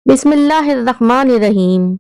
बिस्मिल्लाहिर्रहमानिर्रहीम।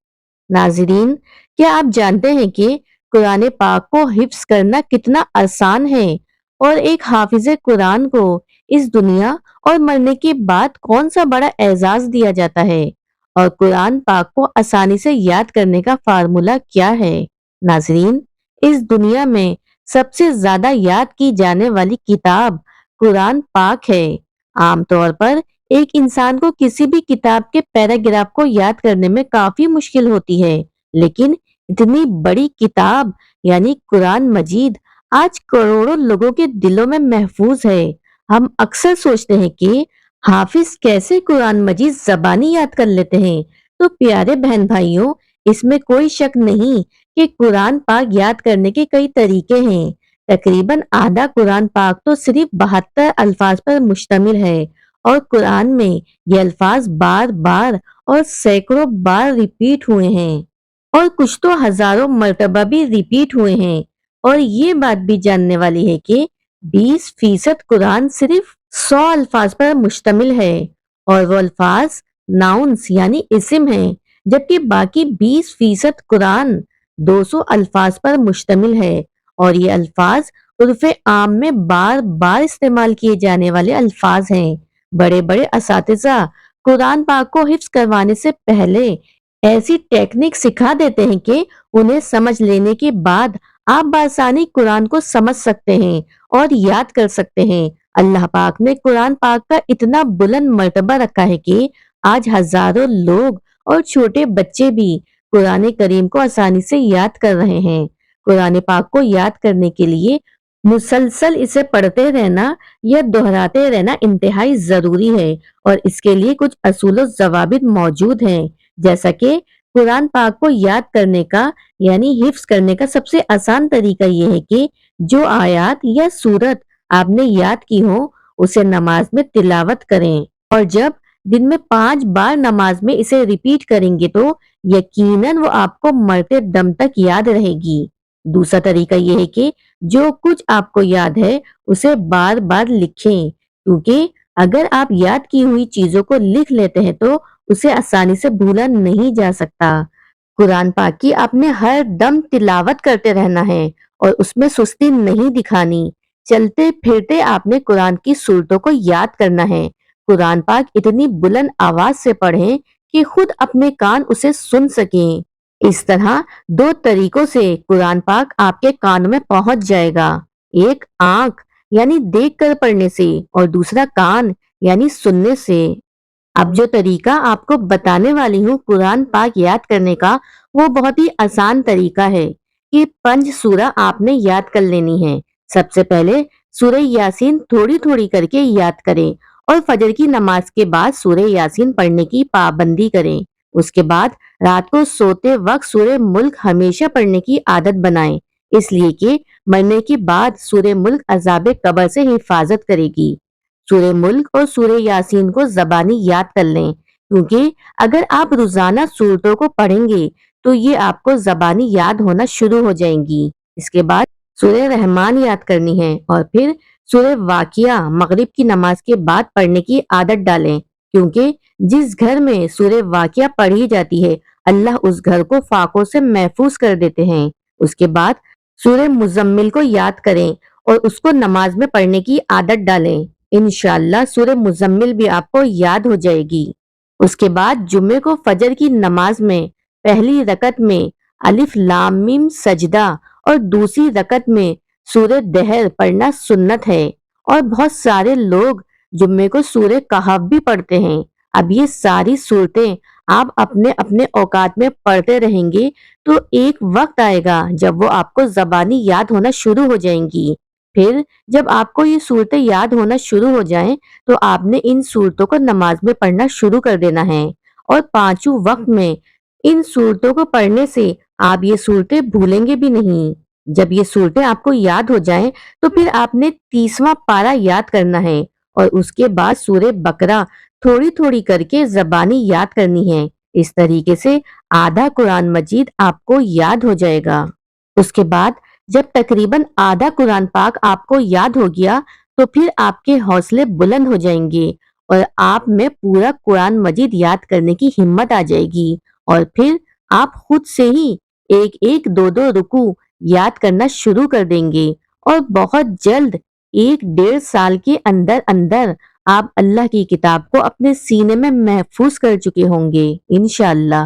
नाज़रीन, क्या आप जानते हैं कि कुरान पाक को हिफ्स करना कितना आसान है और एक हाफिज कुरान को इस दुनिया और मरने के बाद कौन सा बड़ा एजाज दिया जाता है और कुरान पाक को आसानी से याद करने का फार्मूला क्या है। नाज़रीन, इस दुनिया में सबसे ज्यादा याद की जाने वाली किताब कुरान पाक है। आमतौर पर एक इंसान को किसी भी किताब के पैराग्राफ को याद करने में काफी मुश्किल होती है, लेकिन इतनी बड़ी किताब यानी कुरान मजीद आज करोड़ों लोगों के दिलों में महफूज है। हम अक्सर सोचते हैं कि हाफिज कैसे कुरान मजीद जबानी याद कर लेते हैं। तो प्यारे बहन भाइयों, इसमें कोई शक नहीं कि कुरान पाक याद करने के कई तरीके हैं। तकरीबन आधा कुरान पाक तो सिर्फ 72 अल्फाज पर मुश्तमिल है और कुरान में ये अल्फाज बार बार और सैकड़ों बार रिपीट हुए हैं और कुछ तो हजारों मर्तबा भी रिपीट हुए हैं। और ये बात भी जानने वाली है कि 20% कुरान सिर्फ 100 अल्फाज पर मुश्तमिल है और वो अल्फाज नाउन्स यानी इस्म हैं, जबकि बाकी 20% कुरान 200 अल्फाज पर मुश्तमिल है और ये अल्फाज उर्फ़े आम में बार बार इस्तेमाल किए जाने वाले अल्फाज हैं। बड़े बड़े असातिज़ा कुरान पाक को हिफ्ज करवाने से पहले ऐसी टेक्निक सिखा देते हैं कि उन्हें समझ लेने के बाद आप बासानी कुरान को समझ सकते हैं और याद कर सकते हैं। अल्लाह पाक ने कुरान पाक का इतना बुलंद मर्तबा रखा है कि आज हजारों लोग और छोटे बच्चे भी कुरान करीम को आसानी से याद कर रहे हैं। कुरान पाक को याद करने के लिए मुसलसल इसे पढ़ते रहना या दोहराते रहना इंतहाई जरूरी है और इसके लिए कुछ असूल और जवाबित मौजूद हैं। जैसा कि कुरान पाक को याद करने का यानी हिफ्स करने का सबसे आसान तरीका यह है कि जो आयत या सूरत आपने याद की हो उसे नमाज में तिलावत करें और जब दिन में 5 बार नमाज में इसे रिपीट करेंगे तो यकीनन वो आपको मरते दम तक याद रहेगी। दूसरा तरीका यह है कि जो कुछ आपको याद है उसे बार बार लिखें, क्योंकि अगर आप याद की हुई चीजों को लिख लेते हैं तो उसे आसानी से भूला नहीं जा सकता। कुरान पाक की आपने हर दम तिलावत करते रहना है और उसमें सुस्ती नहीं दिखानी। चलते फिरते आपने कुरान की सूरतों को याद करना है। कुरान पाक इतनी बुलंद आवाज से पढ़ें कि खुद अपने कान उसे सुन सकें। इस तरह 2 तरीकों से कुरान पाक आपके कान में पहुंच जाएगा। एक आंख यानी देख कर पढ़ने से और दूसरा कान यानी सुनने से। अब जो तरीका आपको बताने वाली हूँ कुरान पाक याद करने का, वो बहुत ही आसान तरीका है कि 5 सूरा आपने याद कर लेनी है। सबसे पहले सूरह यासीन थोड़ी थोड़ी करके याद करें और फजर की नमाज के बाद सूरह यासीन पढ़ने की पाबंदी करें। उसके बाद रात को सोते वक्त सूरह मुल्क हमेशा पढ़ने की आदत बनाएं, इसलिए कि मरने के बाद सूरह मुल्क अजाब कब्र से हिफाजत करेगी। सूरह मुल्क और सूरह यासीन को जबानी याद कर लें, क्योंकि अगर आप रोजाना सूरतों को पढ़ेंगे तो ये आपको जबानी याद होना शुरू हो जाएंगी। इसके बाद सूरह रहमान याद करनी है और फिर सूरह वाकिया मगरिब की नमाज के बाद पढ़ने की आदत डालें, क्योंकि जिस घर में सूरह वाकिया पढ़ी जाती है अल्लाह उस घर को फाकों से महफूज कर देते हैं। उसके बाद सूरह मुजम्मिल को याद करें और उसको नमाज में पढ़ने की आदत डालें। इंशाअल्लाह सूरह मुजम्मिल भी आपको याद हो जाएगी। उसके बाद जुम्मे को फजर की नमाज में पहली रकत में अलिफ लाम मीम सजदा और दूसरी रकत में सूरह दहर पढ़ना सुन्नत है और बहुत सारे लोग जुम्मे को सूरह कहफ भी पढ़ते हैं। अब ये सारी सूरतें आप अपने अपने औकात में पढ़ते रहेंगे तो एक वक्त आएगा जब वो आपको जबानी याद होना शुरू हो जाएंगी। फिर जब आपको ये सूरतें याद होना शुरू हो जाएं तो आपने इन सूरतों को नमाज में पढ़ना शुरू कर देना है और पांचों वक्त में इन सूरतों को पढ़ने से आप ये सूरतें भूलेंगे भी नहीं। जब ये सूरतें आपको याद हो जाएं तो फिर आपने 30वां पारा याद करना है और उसके बाद सूरह बकरा थोड़ी थोड़ी करके जबानी याद करनी है। इस तरीके से आधा कुरान मजीद आपको याद हो जाएगा। उसके बाद जब तकरीबन आधा कुरान पाक आपको याद हो गया तो फिर आपके हौसले बुलंद हो जाएंगे اور آپ میں پورا قرآن مجید یاد کرنے کی ہمت آ جائے گی، اور پھر آپ خود سے ہی ایک ایک دو دو رکوع یاد کرنا شروع کر دیں گے، اور بہت جلد 1 ڈیढ़ سال کے اندر اندر آپ اللہ کی کتاب کو اپنے سینے میں محفوظ کر چکے ہوں گے انشاءاللہ۔